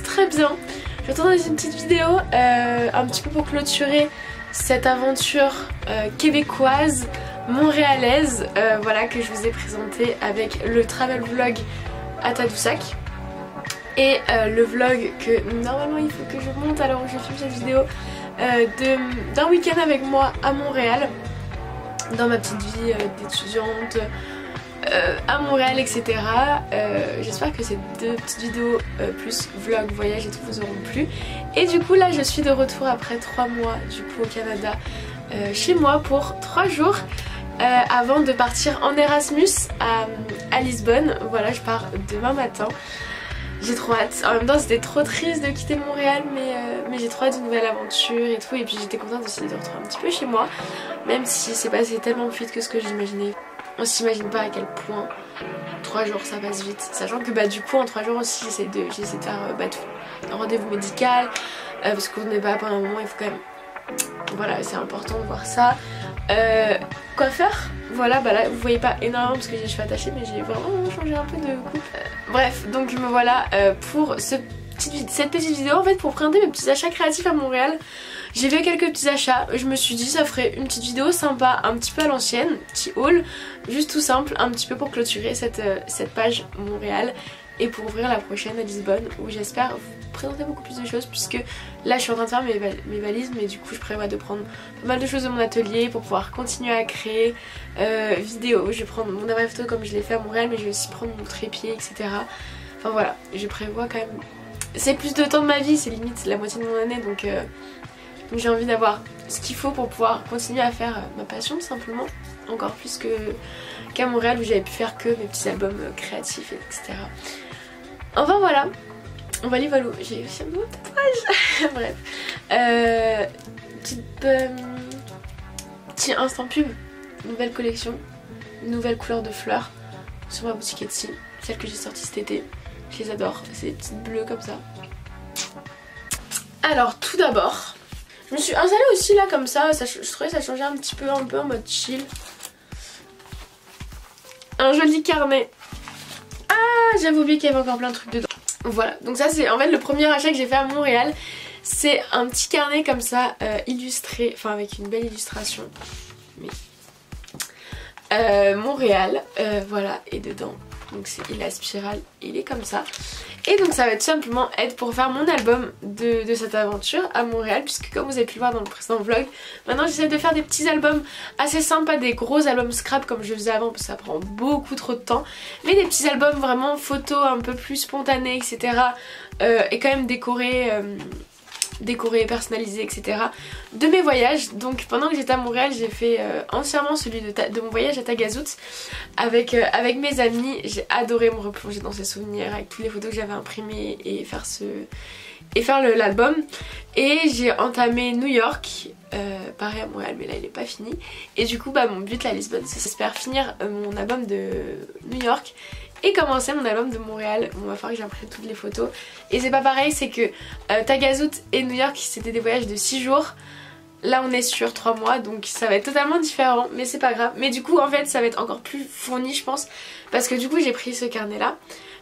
Très bien, je retourne dans une petite vidéo un petit peu pour clôturer cette aventure québécoise, montréalaise, voilà, que je vous ai présentée avec le travel vlog à Tadoussac et le vlog que normalement il faut que je monte alors je filme cette vidéo d'un week-end avec moi à Montréal, dans ma petite vie d'étudiante à Montréal, etc. J'espère que ces deux petites vidéos plus vlog, voyage et tout vous auront plu. Et du coup là je suis de retour après 3 mois du coup au Canada, chez moi pour 3 jours avant de partir en Erasmus à Lisbonne. Voilà, je pars demain matin. J'ai trop hâte. En même temps c'était trop triste de quitter Montréal, mais j'ai trop hâte d'une nouvelle aventure et tout. Et puis j'étais contente aussi de retrouver un petit peu chez moi, même si c'est passé tellement vite que ce que j'imaginais. On s'imagine pas à quel point 3 jours ça passe vite. Sachant que bah du coup en 3 jours aussi j'essaie de faire tout. Un rendez-vous médical, parce qu'on n'est pas pendant un moment, il faut quand même... Voilà, c'est important de voir ça. Quoi faire? Voilà, bah là vous voyez pas énormément parce que j'ai les cheveux attachés, mais j'ai vraiment changé un peu de coupe. Bref, donc me voilà pour cette petite vidéo en fait pour présenter mes petits achats créatifs à Montréal. J'ai fait quelques petits achats, je me suis dit ça ferait une petite vidéo sympa, un petit peu à l'ancienne, petit haul, juste tout simple, un petit peu pour clôturer cette page Montréal et pour ouvrir la prochaine à Lisbonne où j'espère vous présenter beaucoup plus de choses, puisque là je suis en train de faire mes valises, mais du coup je prévois de prendre pas mal de choses de mon atelier pour pouvoir continuer à créer vidéos. Je vais prendre mon appareil photo comme je l'ai fait à Montréal, mais je vais aussi prendre mon trépied, etc. Enfin voilà, je prévois quand même... C'est plus de temps de ma vie, c'est limite la moitié de mon année, donc j'ai envie d'avoir ce qu'il faut pour pouvoir continuer à faire ma passion tout simplement. Encore plus qu'à Montréal où j'avais pu faire que mes petits albums créatifs, etc. Enfin voilà, on va aller valo. J'ai aussi un nouveau tatouage. Bref. Petit instant pub. Nouvelle collection, nouvelle couleur de fleurs sur ma boutique Etsy. Celle que j'ai sortie cet été. Je les adore, c'est des petites bleues comme ça. Alors tout d'abord, je me suis installée aussi là comme ça, je trouvais que ça changeait un petit peu, en mode chill. Un joli carnet. Ah, j'avais oublié qu'il y avait encore plein de trucs dedans. Voilà, donc ça c'est en fait le premier achat que j'ai fait à Montréal. C'est un petit carnet comme ça, illustré, enfin avec une belle illustration. Mais Montréal, voilà, et dedans, donc c'est la spirale, il est comme ça. Et donc ça va tout simplement être pour faire mon album de cette aventure à Montréal, puisque comme vous avez pu le voir dans le précédent vlog, maintenant j'essaie de faire des petits albums assez sympas, des gros albums scrap comme je faisais avant parce que ça prend beaucoup trop de temps, mais des petits albums vraiment photos un peu plus spontanés, etc. Et quand même décorés, personnalisés, etc. de mes voyages. Donc pendant que j'étais à Montréal, j'ai fait entièrement celui de mon voyage à Tagazout avec mes amis. J'ai adoré me replonger dans ces souvenirs avec toutes les photos que j'avais imprimées et faire l'album. Et j'ai entamé New York, pareil à Montréal, mais là il est pas fini. Et du coup bah mon but là à Lisbonne, c'est j'espère finir mon album de New York et commencer mon album de Montréal. Bon, va falloir que j'imprime toutes les photos. Et c'est pas pareil, c'est que Tagazout et New York c'était des voyages de 6 jours. Là on est sur 3 mois, donc ça va être totalement différent, mais c'est pas grave. Mais du coup en fait ça va être encore plus fourni je pense, parce que du coup j'ai pris ce carnet là.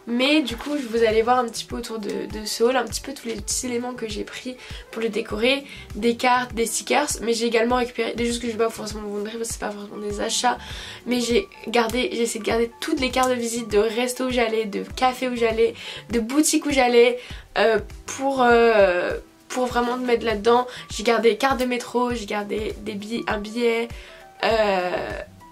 Mais du coup vous allez voir un petit peu autour de ce haul, un petit peu tous les petits éléments que j'ai pris pour le décorer. Des cartes, des stickers, mais j'ai également récupéré des choses que je vais pas forcément vous montrer parce que c'est pas forcément des achats. Mais j'ai essayé de garder toutes les cartes de visite de resto où j'allais, de café où j'allais, de boutique où j'allais, pour vraiment me mettre là-dedans. J'ai gardé cartes de métro, j'ai gardé un billet,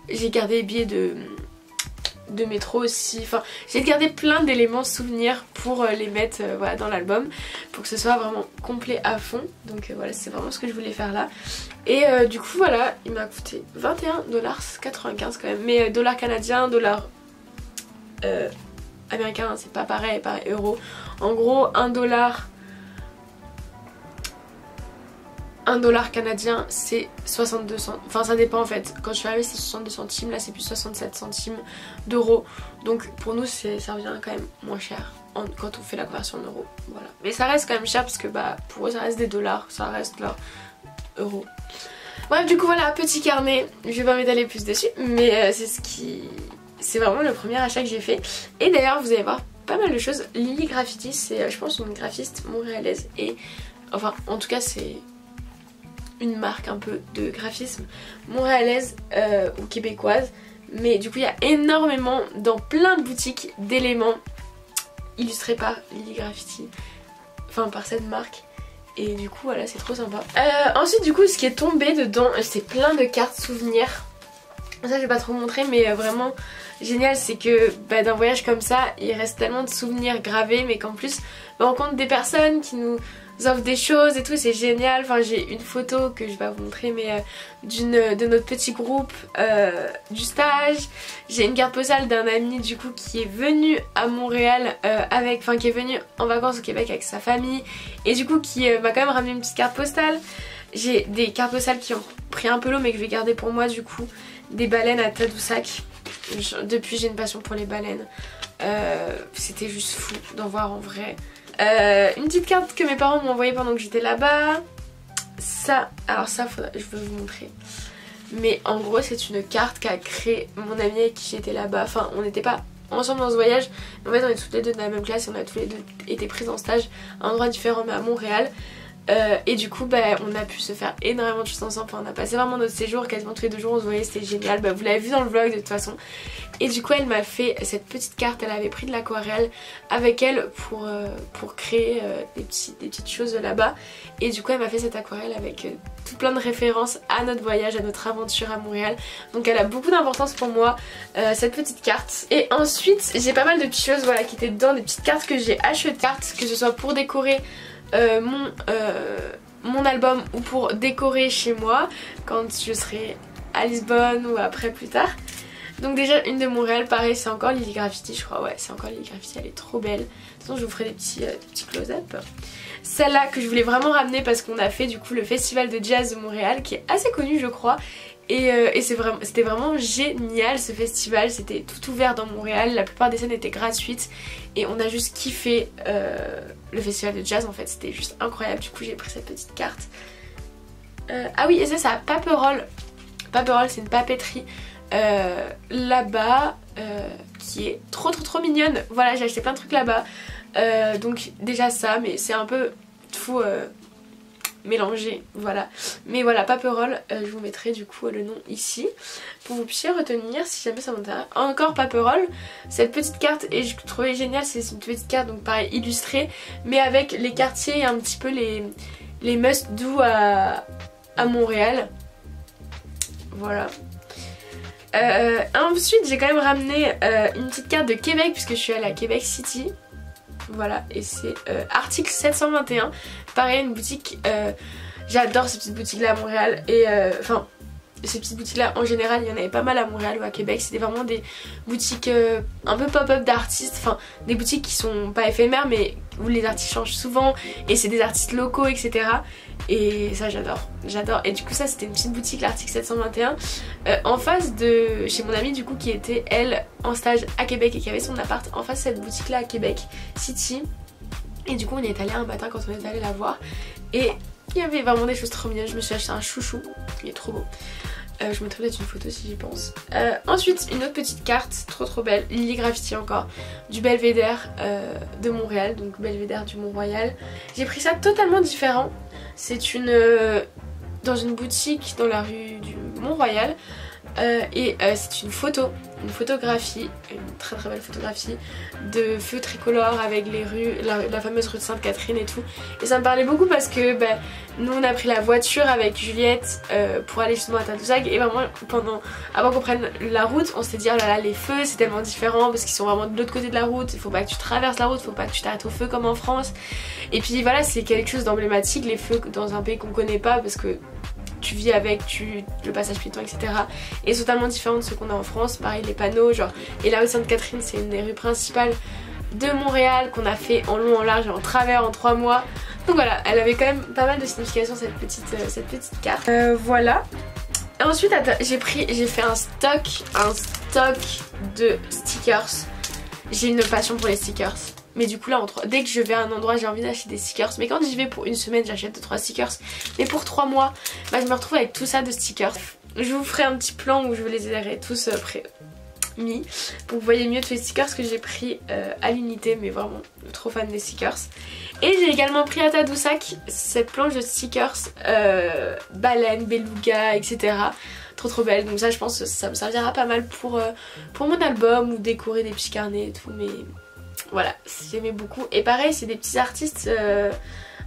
j'ai gardé des billets de métro aussi, enfin j'ai gardé plein d'éléments souvenirs pour les mettre voilà, dans l'album, pour que ce soit vraiment complet à fond. Donc voilà, c'est vraiment ce que je voulais faire là. Et du coup voilà, il m'a coûté 21,95 quand même, mais dollars canadiens, dollars américains, c'est pas pareil, pas euro. En gros 1 dollar $1 canadien c'est 62 centimes, enfin ça dépend en fait, quand je suis arrivée c'est 62 centimes, là c'est plus 67 centimes d'euros, donc pour nous ça revient quand même moins cher quand on fait la conversion en euros, voilà. Mais ça reste quand même cher parce que bah pour eux ça reste des dollars, ça reste leurs euros. Bref du coup voilà, petit carnet, je vais pas m'étaler plus dessus, mais c'est vraiment le premier achat que j'ai fait. Et d'ailleurs vous allez voir pas mal de choses. Lily Graffiti c'est je pense une graphiste montréalaise et enfin en tout cas c'est une marque un peu de graphisme montréalaise ou québécoise, mais du coup il y a énormément dans plein de boutiques d'éléments illustrés par Lily Graffiti, enfin par cette marque, et du coup voilà c'est trop sympa. Ensuite du coup ce qui est tombé dedans c'est plein de cartes souvenirs, ça je vais pas trop montrer mais vraiment génial, c'est que bah, d'un voyage comme ça il reste tellement de souvenirs gravés, mais qu'en plus bah, on rencontre des personnes qui nous offrent des choses et tout, c'est génial. Enfin j'ai une photo que je vais pas vous montrer mais de notre petit groupe du stage. J'ai une carte postale d'un ami du coup qui est venu à Montréal qui est venu en vacances au Québec avec sa famille et du coup qui m'a quand même ramené une petite carte postale. J'ai des cartes postales qui ont pris un peu l'eau mais que je vais garder pour moi, du coup des baleines à Tadoussac. Depuis j'ai une passion pour les baleines, c'était juste fou d'en voir en vrai. Une petite carte que mes parents m'ont envoyée pendant que j'étais là-bas. Ça, alors ça je veux vous montrer. Mais en gros c'est une carte qu'a créée mon ami avec qui j'étais là-bas. Enfin on n'était pas ensemble dans ce voyage, mais en fait on est toutes les deux de la même classe et on a tous les deux été prises en stage à un endroit différent mais à Montréal. Et du coup bah, on a pu se faire énormément de choses ensemble, enfin, on a passé vraiment notre séjour quasiment tous les 2 jours, on se voyait, c'était génial, bah, vous l'avez vu dans le vlog de toute façon. Et du coup elle m'a fait cette petite carte, elle avait pris de l'aquarelle avec elle pour créer des petites choses là-bas. Et du coup elle m'a fait cette aquarelle avec tout plein de références à notre voyage, à notre aventure à Montréal. Donc elle a beaucoup d'importance pour moi, cette petite carte. Et ensuite j'ai pas mal de petites choses voilà, qui étaient dedans, des petites cartes que j'ai achetées, que ce soit pour décorer mon album ou pour décorer chez moi quand je serai à Lisbonne ou après plus tard. Donc déjà une de Montréal, pareil c'est encore Lily Graffiti je crois, ouais c'est encore Lily Graffiti, elle est trop belle. De toute façon je vous ferai des petits close-up. Celle-là que je voulais vraiment ramener parce qu'on a fait du coup le festival de jazz de Montréal qui est assez connu je crois. Et c'était vraiment génial ce festival, c'était tout ouvert dans Montréal, la plupart des scènes étaient gratuites et on a juste kiffé le festival de jazz en fait, c'était juste incroyable. Du coup j'ai pris cette petite carte. Ah oui et ça c'est à Paperol. Paperol c'est une papeterie là-bas qui est trop mignonne. Voilà j'ai acheté plein de trucs là-bas, donc déjà ça, mais c'est un peu tout mélangé, voilà. Mais voilà, Paperol, je vous mettrai du coup le nom ici pour que vous puissiez retenir si jamais ça m'intéresse. Encore Paperol, cette petite carte, et je trouvais génial, c'est une petite carte donc pareil illustrée mais avec les quartiers et un petit peu les must-do à Montréal, voilà. Ensuite j'ai quand même ramené une petite carte de Québec puisque je suis allée à Québec City. Voilà, et c'est article 721. Pareil, une boutique, j'adore ces petites boutiques là à Montréal. Et enfin, ces petites boutiques là en général, il y en avait pas mal à Montréal ou à Québec. C'était vraiment des boutiques un peu pop-up d'artistes. Enfin, des boutiques qui sont pas éphémères mais où les artistes changent souvent. Et c'est des artistes locaux, etc. Et ça j'adore, j'adore. Et du coup ça c'était une petite boutique, l'article 721, en face de chez mon amie du coup qui était elle en stage à Québec et qui avait son appart en face de cette boutique là à Québec City. Et du coup on y est allé un matin quand on est allé la voir et il y avait vraiment des choses trop mignonnes. Je me suis acheté un chouchou, il est trop beau. Je mettrai peut-être une photo si j'y pense. Ensuite une autre petite carte trop belle, Lily Graffiti encore, du Belvédère de Montréal, donc Belvédère du Mont-Royal. J'ai pris ça totalement différent. C'est dans une boutique dans la rue du Mont-Royal et c'est une photographie, une très belle photographie de feux tricolores avec les rues, la fameuse rue de Sainte-Catherine et tout. Et ça me parlait beaucoup parce que nous on a pris la voiture avec Juliette pour aller justement à Tadoussac et vraiment avant qu'on prenne la route on s'était dit oh là là les feux c'est tellement différent parce qu'ils sont vraiment de l'autre côté de la route, il faut pas que tu traverses la route, il faut pas que tu t'arrêtes au feu comme en France. Et puis voilà c'est quelque chose d'emblématique les feux dans un pays qu'on connaît pas parce que tu vis avec, le passage piéton etc. Et c'est totalement différent de ce qu'on a en France, pareil les panneaux genre. Et la rue Sainte-Catherine c'est une des rues principales de Montréal qu'on a fait en long, en large et en travers en 3 mois. Donc voilà, elle avait quand même pas mal de signification cette petite carte. Voilà. Et ensuite j'ai fait un stock de stickers. J'ai une passion pour les stickers. Mais du coup là, dès que je vais à un endroit, j'ai envie d'acheter des stickers. Mais quand j'y vais pour une semaine, j'achète 2-3 stickers. Mais pour 3 mois, bah, je me retrouve avec tout ça de stickers. Je vous ferai un petit plan où je vous les aiderai tous mis pour que vous voyez mieux tous les stickers que j'ai pris à l'unité. Mais vraiment trop fan des stickers. Et j'ai également pris à Tadoussac cette planche de stickers baleine, beluga, etc. Trop belle. Donc ça, je pense que ça me servira pas mal pour mon album ou décorer des petits carnets et tout. Mais voilà, j'aimais beaucoup. Et pareil, c'est des petits artistes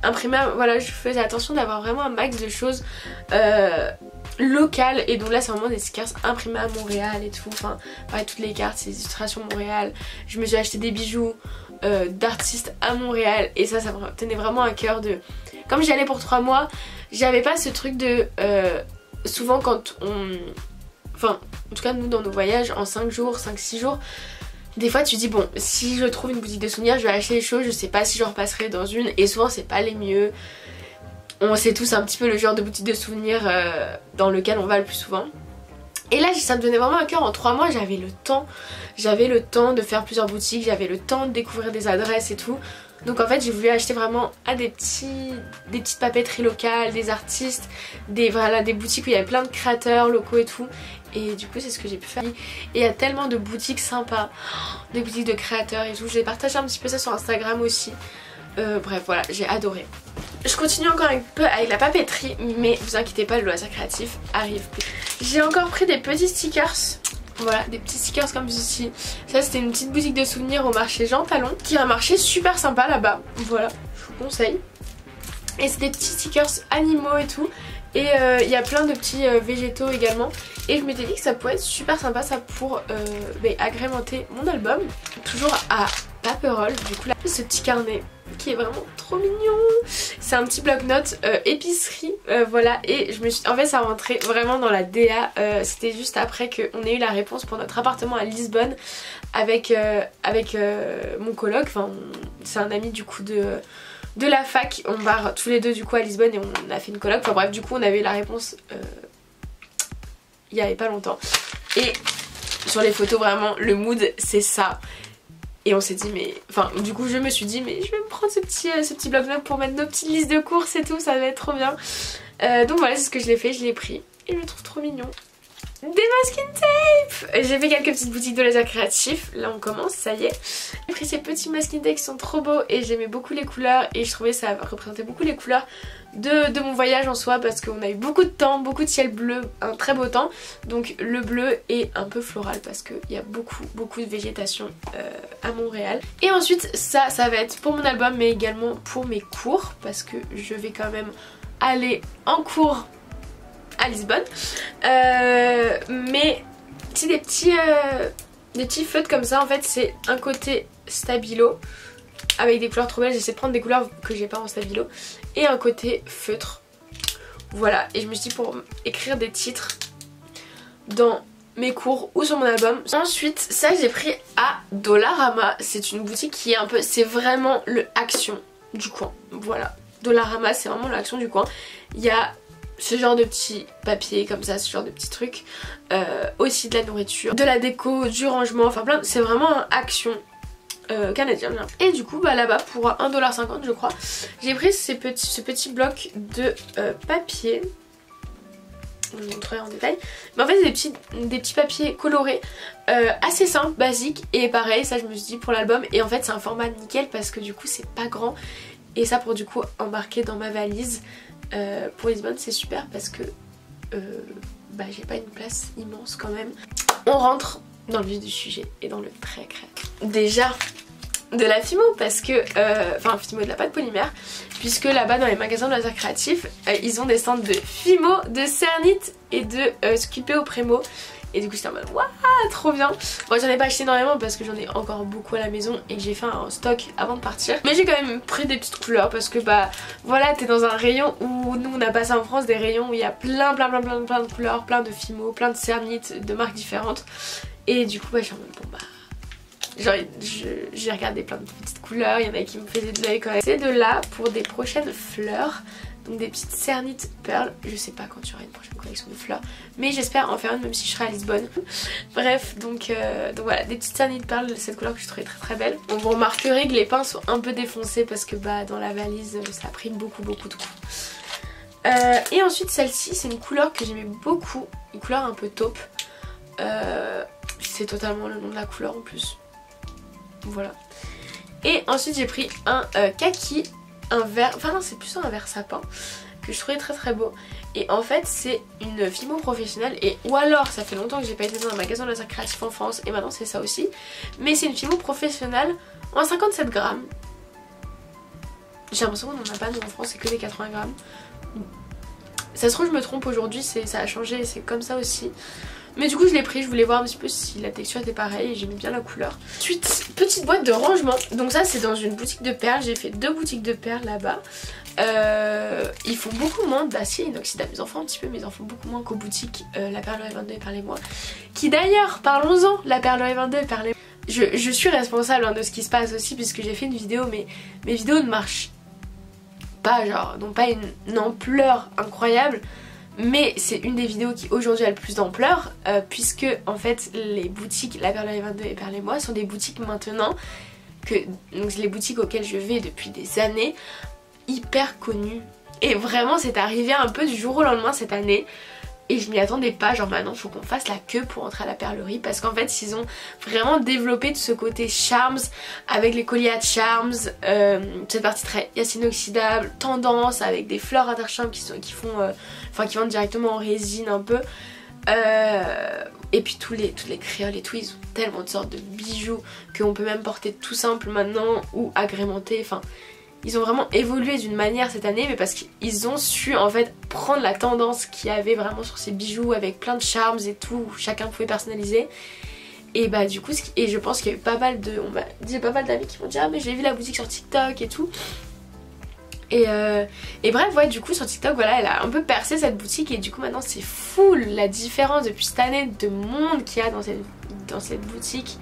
imprimés. Voilà, je faisais attention d'avoir vraiment un max de choses locales. Et donc là, c'est vraiment des stickers imprimés à Montréal et tout. Enfin, pareil, toutes les cartes, c'est des illustrations Montréal. Je me suis acheté des bijoux d'artistes à Montréal. Et ça me tenait vraiment à cœur de... Comme j'y allais pour 3 mois, j'avais pas ce truc de... souvent quand on... Enfin, en tout cas, nous, dans nos voyages, en 5 jours, 5-6 jours... Des fois tu dis bon, si je trouve une boutique de souvenirs, je vais acheter des choses, je sais pas si je repasserai dans une, et souvent c'est pas les mieux. On sait tous un petit peu le genre de boutique de souvenirs dans lequel on va le plus souvent. Et là ça me donnait vraiment à cœur, en 3 mois j'avais le temps de faire plusieurs boutiques, j'avais le temps de découvrir des adresses et tout. Donc en fait j'ai voulu acheter vraiment des petites papeteries locales, des artistes, des boutiques où il y avait plein de créateurs locaux et tout. Et du coup c'est ce que j'ai pu faire. Et il y a tellement de boutiques sympas, des boutiques de créateurs et tout. J'ai partagé un petit peu ça sur Instagram aussi. Bref voilà, j'ai adoré. Je continue encore un peu avec la papeterie, mais vous inquiétez pas, le loisir créatif arrive. J'ai encore pris des petits stickers. Voilà, des petits stickers comme ceci. Ça c'était une petite boutique de souvenirs au marché Jean Talon, qui a un marché super sympa là-bas. Voilà, je vous conseille. Et c'est des petits stickers animaux et tout. Et il y a plein de petits végétaux également. Et je m'étais dit que ça pourrait être super sympa ça pour agrémenter mon album. Toujours à Paperol, du coup là, ce petit carnet qui est vraiment trop mignon. C'est un petit bloc-notes épicerie, voilà. Et en fait ça rentrait vraiment dans la DA. C'était juste après qu'on ait eu la réponse pour notre appartement à Lisbonne avec mon coloc. Enfin, c'est un ami du coup de la fac. On part tous les deux du coup à Lisbonne et on a fait une coloc. Enfin bref, du coup on avait eu la réponse il y avait pas longtemps. Et sur les photos vraiment le mood c'est ça. Et on s'est dit mais... Enfin du coup je me suis dit mais je vais me prendre ce petit bloc-notes pour mettre nos petites listes de courses et tout, ça va être trop bien. Donc voilà, c'est ce que je l'ai fait, je l'ai pris. Et je le trouve trop mignon. Des masking tape. J'ai fait quelques petites boutiques de laser créatif. Là on commence, ça y est. J'ai pris ces petits masking tape qui sont trop beaux et j'aimais beaucoup les couleurs. Et je trouvais ça représentait beaucoup les couleurs de mon voyage en soi, parce qu'on a eu beaucoup de temps, beaucoup de ciel bleu, un très beau temps. Donc le bleu est un peu floral parce qu'il y a beaucoup de végétation à Montréal. Et ensuite ça va être pour mon album mais également pour mes cours, parce que je vais quand même aller en cours à Lisbonne. Mais c'est des petits feutres comme ça en fait. C'est un côté stabilo avec des couleurs trop belles, j'essaie de prendre des couleurs que j'ai pas en stabilo, et un côté feutre. Voilà, et je me suis dit pour écrire des titres dans mes cours ou sur mon album. Ensuite ça j'ai pris à Dollarama, c'est une boutique qui est un peu, c'est vraiment le Action du coin. Voilà, Dollarama c'est vraiment l'action du coin. Il y a ce genre de petits papiers comme ça, ce genre de petits trucs, aussi de la nourriture, de la déco, du rangement, enfin plein, c'est vraiment un Action canadien. Et du coup bah là-bas pour 1,50$ je crois, j'ai pris ce petit bloc de papier. Je vous montrerai en détail. Mais en fait c'est des petits papiers colorés, assez simples, basiques. Et pareil, ça je me suis dit pour l'album. Et en fait c'est un format nickel parce que du coup c'est pas grand. Et ça pour du coup embarquer dans ma valise pour Lisbonne c'est super parce que j'ai pas une place immense quand même. On rentre dans le vif du sujet et dans le très créatif. Déjà de la Fimo parce que, Fimo de la pâte polymère, puisque là-bas dans les magasins de laser créatif, ils ont des stands de Fimo, de Cernit et de Sculpeo Premo. Et du coup j'étais en mode waouh trop bien. Bon j'en ai pas acheté énormément parce que j'en ai encore beaucoup à la maison et que j'ai fait un stock avant de partir. Mais j'ai quand même pris des petites couleurs parce que bah voilà, t'es dans un rayon où nous on a passé en France des rayons où il y a plein de couleurs, plein de Fimo, plein de Cernit de marques différentes. Et du coup bah j'ai en mode bon bah Genre j'ai regardé plein de petites couleurs, il y en a qui me faisaient de l'œil quand même. C'est de là pour des prochaines fleurs. Donc des petites cernites perles. Je sais pas quand il y aura une prochaine collection de fleurs, mais j'espère en faire une même si je serai à Lisbonne. Bref, donc voilà, des petites cernites perles de cette couleur que je trouvais très très belle. Bon, vous remarquerez que les pins sont un peu défoncés parce que bah dans la valise ça a pris beaucoup de coups. Et ensuite celle-ci c'est une couleur que j'aimais beaucoup, une couleur un peu taupe. C'est totalement le nom de la couleur en plus. Voilà. Et ensuite j'ai pris un kaki, un vert, enfin non c'est plus un vert sapin que je trouvais très très beau. Et en fait c'est une Fimo professionnelle, et ou alors ça fait longtemps que j'ai pas été dans un magasin de laser créatif en France et maintenant c'est ça aussi. Mais c'est une Fimo professionnelle en 57 grammes. J'ai l'impression qu'on n'en a pas nous en France, c'est que des 80 grammes. Ça se trouve je me trompe aujourd'hui, ça a changé, c'est comme ça aussi. Mais du coup je l'ai pris, je voulais voir un petit peu si la texture était pareille et j'aimais bien la couleur. Ensuite, petite boîte de rangement. Donc ça c'est dans une boutique de perles, j'ai fait 2 boutiques de perles là-bas. Ils font beaucoup moins d'acier inoxydable, ils en font un petit peu mais ils en font beaucoup moins qu'aux boutiques La Perlerie 22 et Perlez-moi. Qui d'ailleurs, parlons-en, La Perlerie 22 et Perlez-moi. Je suis responsable hein, de ce qui se passe aussi puisque j'ai fait une vidéo mais mes vidéos ne marchent pas, genre n'ont pas une ampleur incroyable. Mais c'est une des vidéos qui aujourd'hui a le plus d'ampleur puisque en fait les boutiques La Perlerie 22 et Perlez-moi sont des boutiques maintenant donc les boutiques auxquelles je vais depuis des années, hyper connues. Et vraiment c'est arrivé un peu du jour au lendemain cette année. Et je m'y attendais pas, genre maintenant il faut qu'on fasse la queue pour entrer à la perlerie parce qu'en fait ils ont vraiment développé de ce côté charms avec les colliers à charms, cette partie très inoxydable, tendance avec des fleurs interchangeables qui vendent directement en résine un peu. Et puis toutes les créoles et tout, ils ont tellement de sortes de bijoux qu'on peut même porter tout simple maintenant ou agrémenter, enfin... Ils ont vraiment évolué d'une manière cette année, mais parce qu'ils ont su en fait prendre la tendance qu'il y avait vraiment sur ces bijoux avec plein de charms et tout, où chacun pouvait personnaliser. Et bah du coup, et je pense qu'il y a eu pas mal de... On m'a dit pas mal d'amis qui m'ont dit ah mais j'ai vu la boutique sur TikTok et tout. Et bref, ouais, du coup sur TikTok, voilà, elle a un peu percé cette boutique et du coup maintenant c'est full la différence depuis cette année de monde qu'il y a dans cette boutique.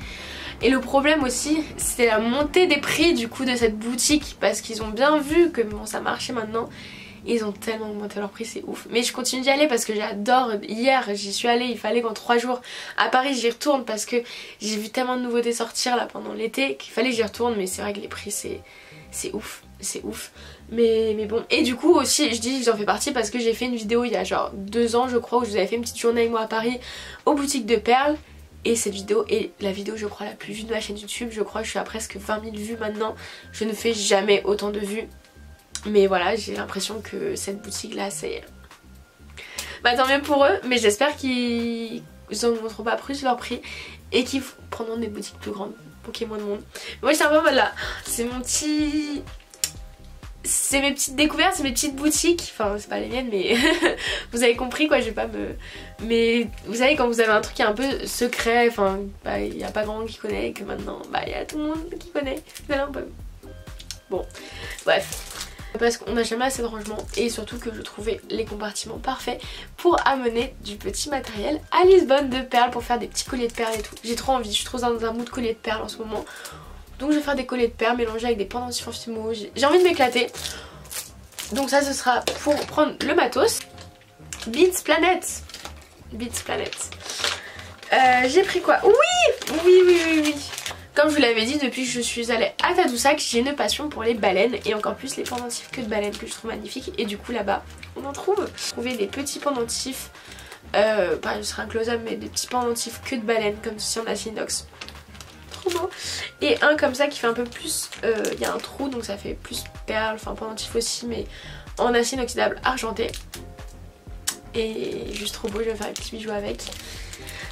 Et le problème aussi c'est la montée des prix du coup de cette boutique parce qu'ils ont bien vu que bon ça marchait maintenant. Ils ont tellement augmenté leur prix, c'est ouf. Mais je continue d'y aller parce que j'adore. Hier j'y suis allée, il fallait qu'en 3 jours à Paris j'y retourne parce que j'ai vu tellement de nouveautés sortir là pendant l'été qu'il fallait que j'y retourne. Mais c'est vrai que les prix c'est ouf, c'est ouf. Mais bon, et du coup aussi je dis que j'en fais partie parce que j'ai fait une vidéo il y a genre 2 ans je crois où je vous avais fait une petite journée avec moi à Paris aux boutiques de perles. Et cette vidéo est la vidéo je crois la plus vue de ma chaîne YouTube. Je crois que je suis à presque 20 000 vues maintenant. Je ne fais jamais autant de vues. Mais voilà, j'ai l'impression que cette boutique là c'est... Bah tant mieux pour eux. Mais j'espère qu'ils n'augmenteront pas plus leur prix. Et qu'ils prendront des boutiques plus grandes pour qu'il y ait moins de monde. Moi j'étais un peu en mode là, c'est mon petit... C'est mes petites découvertes, c'est mes petites boutiques. Enfin c'est pas les miennes mais vous avez compris quoi, je vais pas me... Mais vous savez quand vous avez un truc qui est un peu secret, enfin bah il n'y a pas grand monde qui connaît et que maintenant bah il y a tout le monde qui connaît. Bon bref. Parce qu'on n'a jamais assez de rangement et surtout que je trouvais les compartiments parfaits pour amener du petit matériel à Lisbonne de perles pour faire des petits colliers de perles et tout. J'ai trop envie, je suis trop dans un mood collier de perles en ce moment. Donc je vais faire des colliers de perles mélangés avec des pendentifs en Fimo. J'ai envie de m'éclater. Donc ça ce sera pour prendre le matos. Beats Planet. Beats Planet. J'ai pris quoi? Oui. Comme je vous l'avais dit, depuis que je suis allée à Tadoussac, j'ai une passion pour les baleines. Et encore plus les pendentifs queue de baleine que je trouve magnifiques. Et du coup là-bas, on en trouve. J'ai trouvé des petits pendentifs. Ce sera un close-up mais des pettis pendentifs queue de baleine comme ceci en acier inox. Beau. Et un comme ça qui fait un peu plus, il y a un trou donc ça fait plus perle, enfin pendentif aussi mais en acier inoxydable argenté. Et juste trop beau, je vais faire des petits bijoux avec.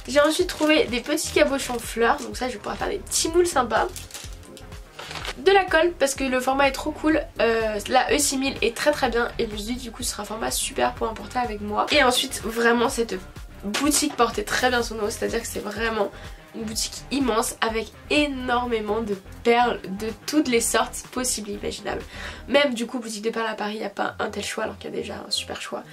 J'ai ensuite trouvé des petits cabochons fleurs, donc ça je vais pouvoir faire des petits moules sympas. De la colle parce que le format est trop cool, la E6000 est très très bien et je me suis dit du coup ce sera un format super pour emporter avec moi. Et ensuite vraiment cette boutique portait très bien son nom, c'est à dire que c'est vraiment une boutique immense avec énormément de perles de toutes les sortes possibles et imaginables. Même du coup boutique de perles à Paris il n'y a pas un tel choix alors qu'il y a déjà un super choix.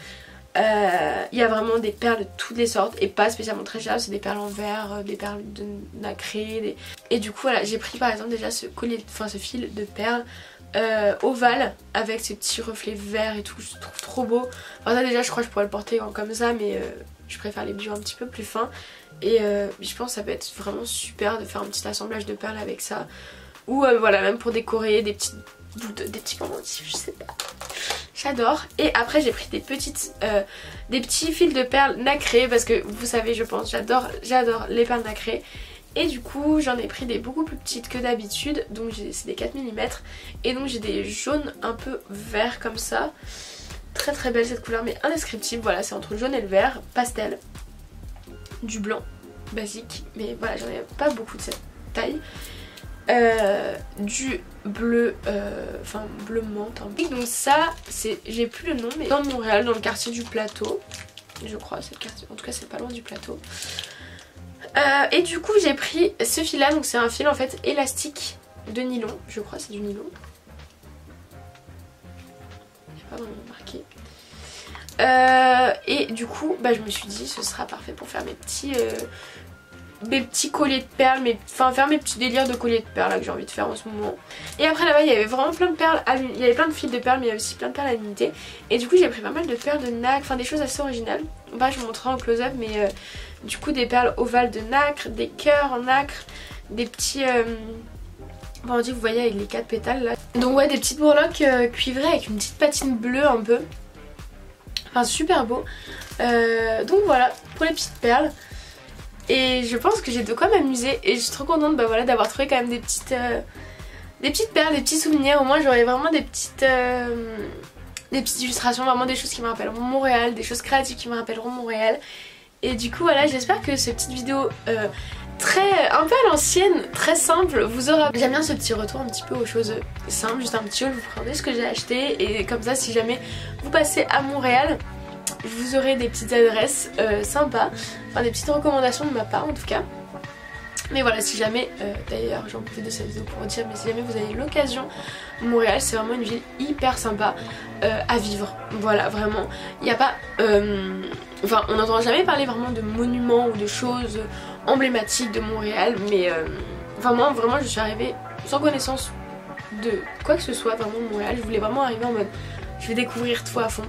Il y a vraiment des perles de toutes les sortes et pas spécialement très chères, c'est des perles en verre, des perles de nacré. Et du coup voilà, j'ai pris par exemple déjà ce collier, enfin ce fil de perles ovale avec ces petits reflets verts et tout, je trouve trop beau. Enfin ça déjà je crois que je pourrais le porter comme ça, mais je préfère les bijoux un petit peu plus fins. Et je pense que ça peut être vraiment super de faire un petit assemblage de perles avec ça. Ou voilà, même pour décorer des petits pendentifs, je sais pas. J'adore. Et après j'ai pris des petits fils de perles nacrées parce que vous savez je pense, j'adore les perles nacrées. Et du coup j'en ai pris des beaucoup plus petites que d'habitude, donc c'est des 4 mm. Et donc j'ai des jaunes un peu verts comme ça. Très très belle cette couleur mais indescriptible, voilà c'est entre le jaune et le vert, pastel. Du blanc basique, mais voilà j'en ai pas beaucoup de cette taille. Du bleu, enfin bleu menthe un peu. Donc ça c'est, j'ai plus le nom, mais dans Montréal, dans le quartier du Plateau, je crois c'est le quartier, en tout cas c'est pas loin du Plateau. Et du coup j'ai pris ce fil là, donc c'est un fil en fait élastique de nylon, je crois c'est du nylon. J'ai pas vraiment marqué. Et du coup bah je me suis dit ce sera parfait pour faire mes petits colliers de perles, faire mes petits délires de colliers de perles là, que j'ai envie de faire en ce moment. Et après là-bas il y avait vraiment plein de perles, il y avait plein de fils de perles mais il y avait aussi plein de perles à l'unité. Et du coup j'ai pris pas mal de perles de nacre, enfin des choses assez originales. Bah je vous montrerai en close-up mais du coup des perles ovales de nacre, des cœurs en nacre, des petits... Bon, on dit vous voyez avec les 4 pétales là. Donc ouais des petites breloques cuivrées avec une petite patine bleue un peu. Enfin super beau. Donc voilà pour les petites perles. Et je pense que j'ai de quoi m'amuser et je suis trop contente bah, voilà, d'avoir trouvé quand même des petites perles, des petits souvenirs. Au moins j'aurai vraiment des petites illustrations, vraiment des choses qui me rappelleront Montréal, des choses créatives qui me rappelleront Montréal. Et du coup voilà, j'espère que cette petite vidéo un peu à l'ancienne, très simple, vous aura... J'aime bien ce petit retour un petit peu aux choses simples, juste un petit haul, vous prenez ce que j'ai acheté et comme ça si jamais vous passez à Montréal, vous aurez des petites adresses sympas, enfin des petites recommandations de ma part en tout cas. Mais voilà, si jamais, d'ailleurs j'en profite de cette vidéo pour vous dire, mais si jamais vous avez l'occasion, Montréal c'est vraiment une ville hyper sympa à vivre. Voilà, vraiment, il n'y a pas... Enfin, on n'entend jamais parler vraiment de monuments ou de choses emblématiques de Montréal, mais enfin moi vraiment je suis arrivée sans connaissance de quoi que ce soit vraiment de Montréal. Je voulais vraiment arriver en mode, je vais découvrir tout à fond.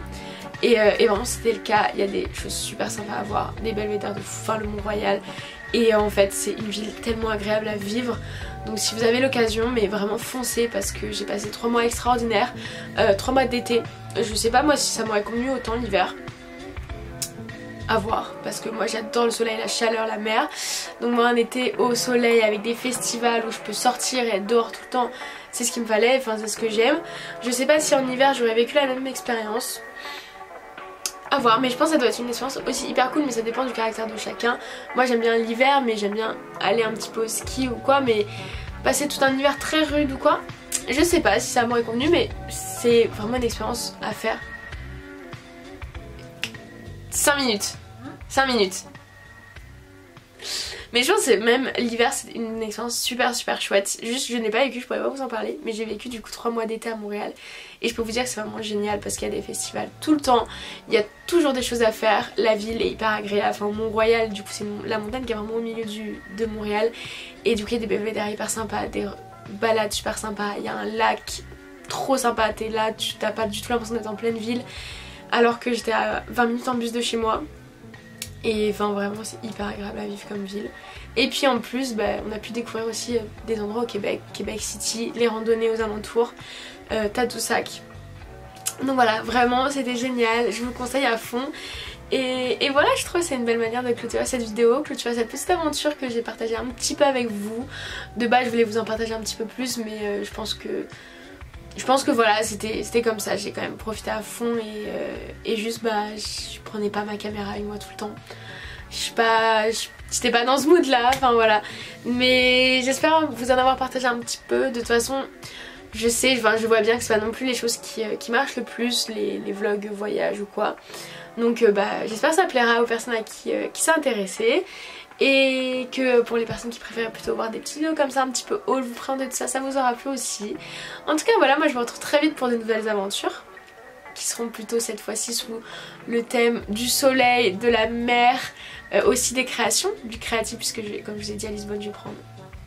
Et vraiment c'était le cas, il y a des choses super sympas à voir, des belvédères de fou, enfin le Mont-Royal. Et en fait c'est une ville tellement agréable à vivre. Donc si vous avez l'occasion, mais vraiment foncez parce que j'ai passé 3 mois extraordinaires, 3 mois d'été. Je sais pas moi si ça m'aurait convenu autant l'hiver. À voir, parce que moi j'adore le soleil, la chaleur, la mer. Donc moi un été au soleil avec des festivals où je peux sortir et être dehors tout le temps, c'est ce qu'il me fallait, enfin c'est ce que j'aime. Je sais pas si en hiver j'aurais vécu la même expérience. À voir, mais je pense que ça doit être une expérience aussi hyper cool, mais ça dépend du caractère de chacun. Moi j'aime bien l'hiver, mais j'aime bien aller un petit peu au ski ou quoi, mais passer tout un hiver très rude ou quoi, je sais pas si ça m'aurait convenu, mais c'est vraiment une expérience à faire. 5 minutes. 5 minutes. Mais je pense que même l'hiver c'est une expérience super chouette. Juste je n'ai pas vécu, je pourrais pas vous en parler, mais j'ai vécu du coup 3 mois d'été à Montréal. Et je peux vous dire que c'est vraiment génial parce qu'il y a des festivals tout le temps. Il y a toujours des choses à faire. La ville est hyper agréable. Enfin Mont-Royal du coup c'est la montagne qui est vraiment au milieu de Montréal. Et du coup il y a des belvédères hyper sympas, des balades super sympas. Il y a un lac trop sympa, t'es là, tu n'as pas du tout l'impression d'être en pleine ville. Alors que j'étais à 20 minutes en bus de chez moi. Et enfin vraiment c'est hyper agréable à vivre comme ville. Et puis en plus bah, on a pu découvrir aussi des endroits au Québec, Québec City, les randonnées aux alentours, Tadoussac. Donc voilà, vraiment c'était génial, je vous le conseille à fond. Et voilà, je trouve que c'est une belle manière de clôturer cette vidéo, clôturer cette petite aventure que j'ai partagée un petit peu avec vous. De base je voulais vous en partager un petit peu plus, mais je pense que voilà, c'était comme ça, j'ai quand même profité à fond et juste bah je prenais pas ma caméra avec moi tout le temps. J'étais pas dans ce mood là, enfin voilà. Mais j'espère vous en avoir partagé un petit peu. De toute façon, je sais, je vois bien que c'est pas non plus les choses qui marchent le plus, les vlogs voyage ou quoi. Donc bah j'espère que ça plaira aux personnes à qui ça intéressait. Et que pour les personnes qui préfèrent plutôt voir des petites vidéos comme ça un petit peu haul, vous prendre de ça, ça vous aura plu aussi. En tout cas voilà, moi je vous retrouve très vite pour de nouvelles aventures. qui seront plutôt cette fois-ci sous le thème du soleil, de la mer, aussi des créations, du créatif puisque comme je vous ai dit à Lisbonne je vais prendre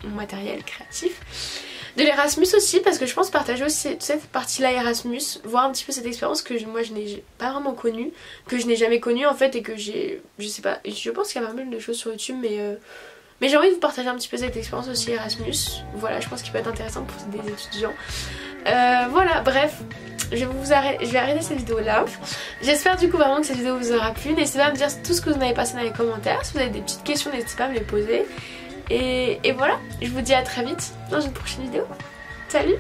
mon matériel créatif. De l'Erasmus aussi parce que je pense partager aussi cette partie-là Erasmus, voir un petit peu cette expérience que moi je n'ai pas vraiment connue, que je n'ai jamais connue en fait et que je sais pas, je pense qu'il y a pas mal de choses sur YouTube mais j'ai envie de vous partager un petit peu cette expérience aussi Erasmus. Voilà, je pense qu'il peut être intéressant pour des étudiants. Voilà, bref, je vais arrêter cette vidéo là. J'espère du coup vraiment que cette vidéo vous aura plu. N'hésitez pas à me dire tout ce que vous en avez passé dans les commentaires. Si vous avez des petites questions, n'hésitez pas à me les poser. Et voilà, je vous dis à très vite dans une prochaine vidéo. Salut!